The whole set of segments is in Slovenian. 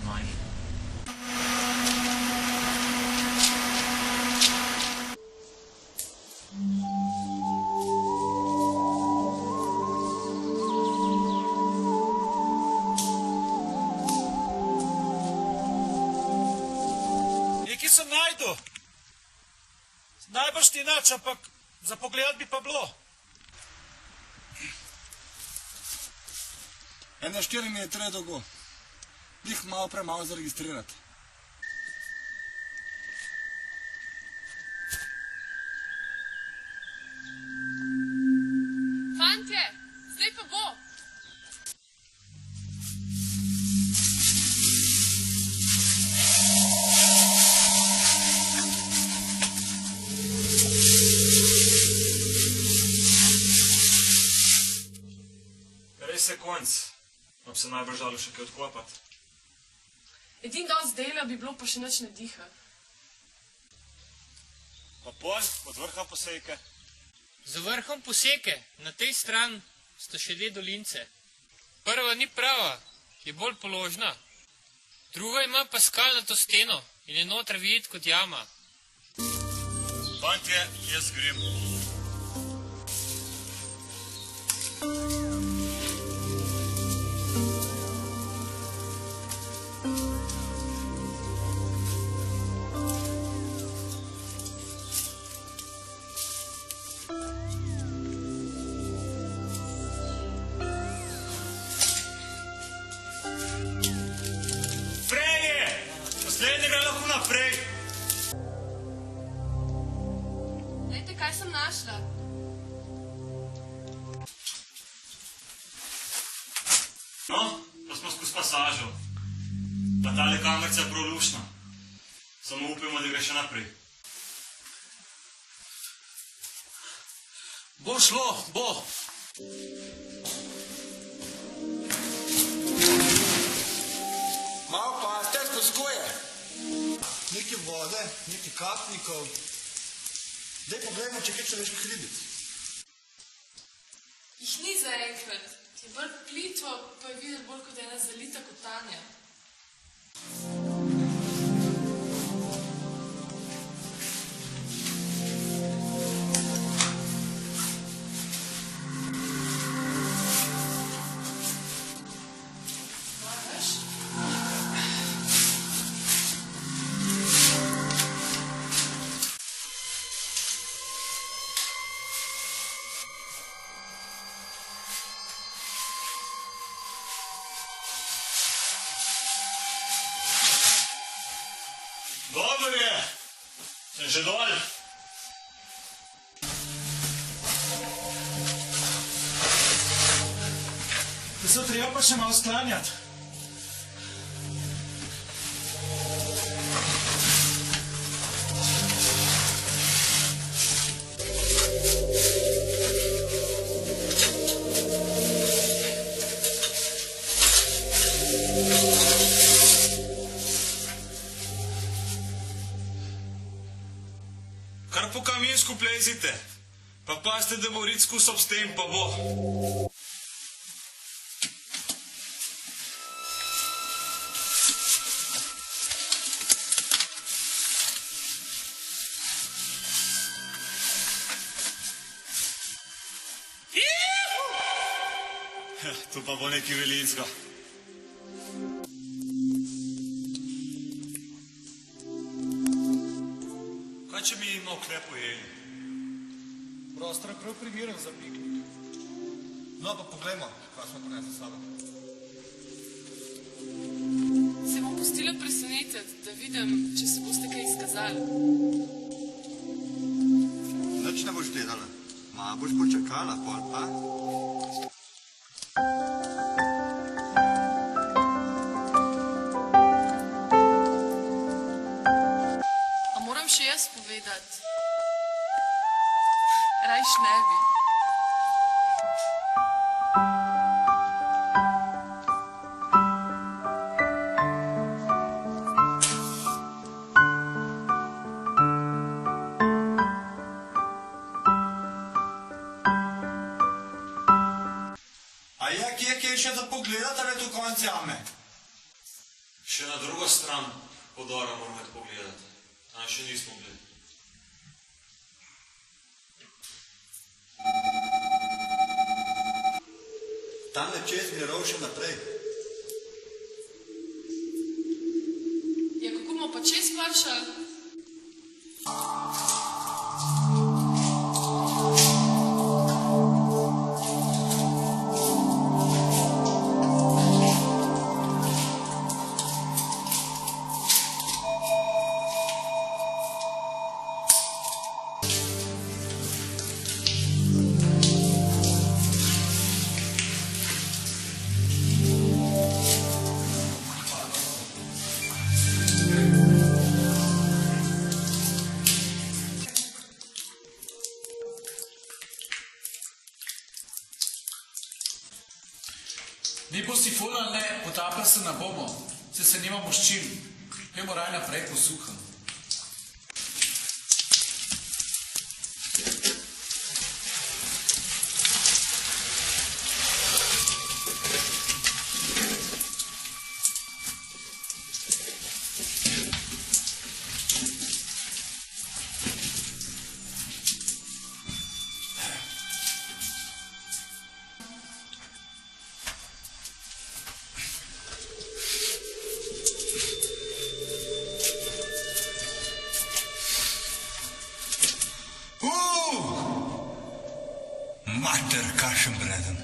manj. Nekaj sem najdel. Najbrž ti nič, ampak za pogled bi pa bilo. 1,4 metra je dolgo. Dih malo premalo zaregistrirati. Fantje, zdaj pa bo. Res je konc. Bom se najbolj žalil še kaj odkopati. Edin dosti dela bi bilo, pa še nič ne diha. Pa pol, pod vrhom posejke. Za vrhom poseke, na tej stran sta še 2 dolince. Prva ni prava, je bolj položna. Druga ima pa skalnato steno in je noter videti kot jama. Fantje, jaz grem. Naslednjega lahko naprej. Glejte, kaj sem našla. No, pa smo skozi pasažo. Pa tale kamerca je prav luštna. Samo upajmo, da gre še naprej. Bo šlo, bo. Malo paste, poskuje. Nekaj vode, nekaj kapnikov. Daj pogledamo, če kaj človeških ribic. Jih ni zaenkrat. Je bolj plitvo, pa je videti bolj kot ena zalita kotanja. Dobro je. Sem že dol. Da se treba pa še malo sklanjati. Kar po kaminsku plezite. Pa pazite, da bo rit skusal s tem, pa bo. To pa bo nekaj velikega. Kaj če mi imamo klepo jeli? Prostor je prav primeren za piknik. No, pa poglejmo, kaj smo prinesli s sabo. Se bom pustila presenetiti, da vidim, če se boste kaj izkazali. Nič ne boš gledala. Ma boš počakala, pol pa. A moram še jaz povedati? Rajš ne bi. A je kje še za pogledati, ali je tu konc jame? Še na drugo stran podora moramo pogledati. A še nismo bili. Tam je čez miral še naprej. Ja, kako bomo pa čez plačali? Mi bosti fulali ne, potapljali se ne bomo, se nimamo s čim. Pojmo raj naprej po suhem. Mater, kakšen breden.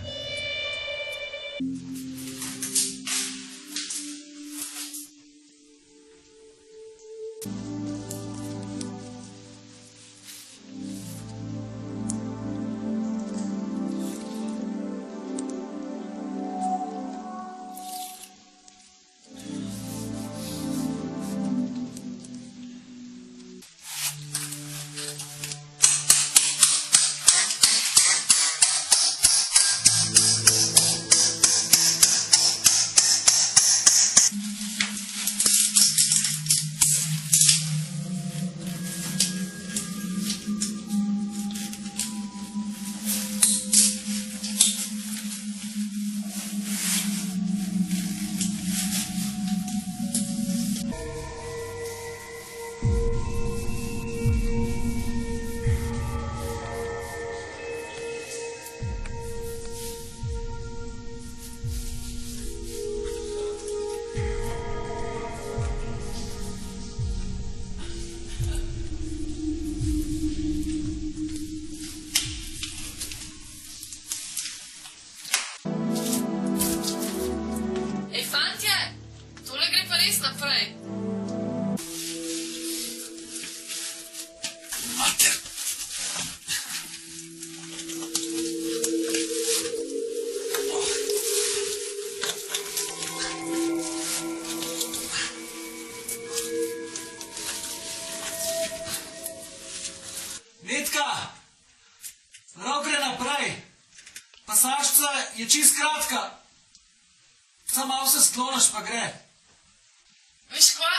Pasažca je čist kratka. Samo malo se skloniš, pa gre. Veš kva,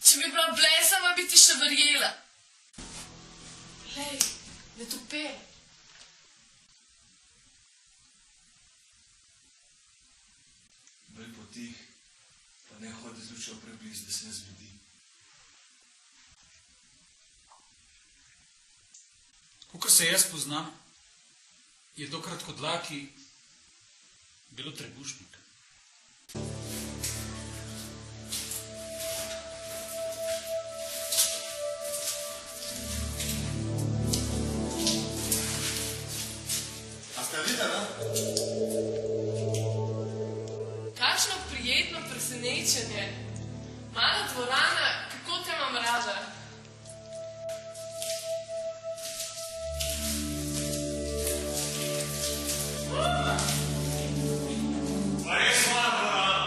če bi bila blesava, bi ti še verjela. Lej, ne tope. Bolj potih, pa ne hodi z lučjo prebliz, da se ne zbudi. Kakor se jaz poznam, je do kratkodlaki bilo trebušnik. A ste videli? Kakšno prijetno presenečenje. Mala dvorana, kako te imam rada. Pa res moja dvorana.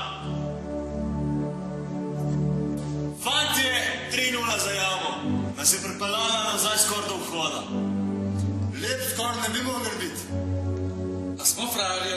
Fantje, 3:0 za jamo. Nas je pripeljala nazaj skoraj do vhoda. Lep skoraj ne bi mogel biti. A smo frajerji?